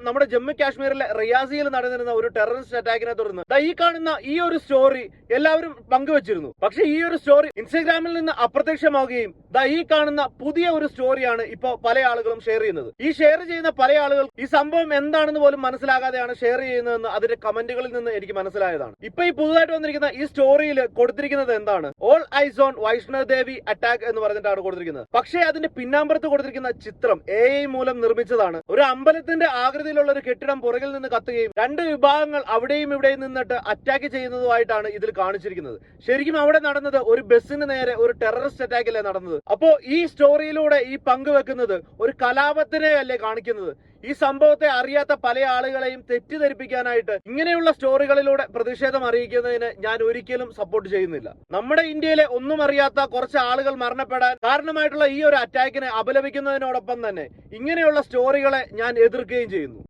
നമ്മുടെ ജമ്മു കാശ്മീരിലെ റിയാസിയിൽ നടന്നിരുന്ന ഒരു ടെററിസ്റ്റ് അറ്റാക്കിനെ തുടർന്ന് ഈ കാണുന്ന ഈ ഒരു സ്റ്റോറി എല്ലാവരും പങ്കുവച്ചിരുന്നു. പക്ഷെ ഈ ഒരു സ്റ്റോറി ഇൻസ്റ്റഗ്രാമിൽ നിന്ന് അപ്രത്യക്ഷമാവുകയും ഈ കാണുന്ന പുതിയ ഒരു സ്റ്റോറിയാണ് ഇപ്പൊ പല ആളുകളും ഷെയർ ചെയ്യുന്നത്. ഈ ഷെയർ ചെയ്യുന്ന പല ആളുകൾ ഈ സംഭവം എന്താണെന്ന് പോലും മനസ്സിലാകാതെയാണ് ഷെയർ ചെയ്യുന്നതെന്ന് അതിന്റെ കമന്റുകളിൽ നിന്ന് എനിക്ക് മനസ്സിലായതാണ്. ഇപ്പൊ ഈ പുതുതായിട്ട് വന്നിരിക്കുന്ന ഈ സ്റ്റോറിയിൽ കൊടുത്തിരിക്കുന്നത് എന്താണ്? All eyes on Vaishno Devi attack എന്ന് പറഞ്ഞിട്ടാണ് കൊടുത്തിരിക്കുന്നത്. പക്ഷേ അതിന്റെ പിന്നാമ്പുറത്ത് കൊടുത്തിരിക്കുന്ന ചിത്രം AI മൂലം നിർമ്മിച്ചതാണ്. ഒരു അമ്പലത്തിന്റെ ആകൃതിയിലുള്ള ഒരു കെട്ടിടം പുറകിൽ നിന്ന് കത്തുകയും രണ്ട് വിഭാഗങ്ങൾ അവിടെയും ഇവിടെയും നിന്നിട്ട് അറ്റാക്ക് ചെയ്യുന്നതുമായിട്ടാണ് ഇതിൽ കാണിച്ചിരിക്കുന്നത്. ശരിക്കും അവിടെ നടന്നത് ഒരു ബസ്സിന് നേരെ ഒരു ടെററിസ്റ്റ് അറ്റാക്കല്ലേ നടന്നത്. അപ്പോ ഈ സ്റ്റോറിയിലൂടെ ഈ പങ്കുവെക്കുന്നത് ഒരു കലാപത്തിനെ അല്ലേ കാണിക്കുന്നത്? ഈ സംഭവത്തെ അറിയാത്ത പല ആളുകളെയും തെറ്റിദ്ധരിപ്പിക്കാനായിട്ട് ഇങ്ങനെയുള്ള സ്റ്റോറികളിലൂടെ പ്രതിഷേധം അറിയിക്കുന്നതിന് ഞാൻ ഒരിക്കലും സപ്പോർട്ട് ചെയ്യുന്നില്ല. നമ്മുടെ ഇന്ത്യയിലെ ഒന്നും അറിയാത്ത കുറച്ച് ആളുകൾ മരണപ്പെടാൻ കാരണമായിട്ടുള്ള ഈ ഒരു അറ്റാക്കിനെ അപലപിക്കുന്നതിനോടൊപ്പം തന്നെ ഇങ്ങനെയുള്ള സ്റ്റോറികളെ ഞാൻ എതിർക്കുകയും ചെയ്യുന്നു.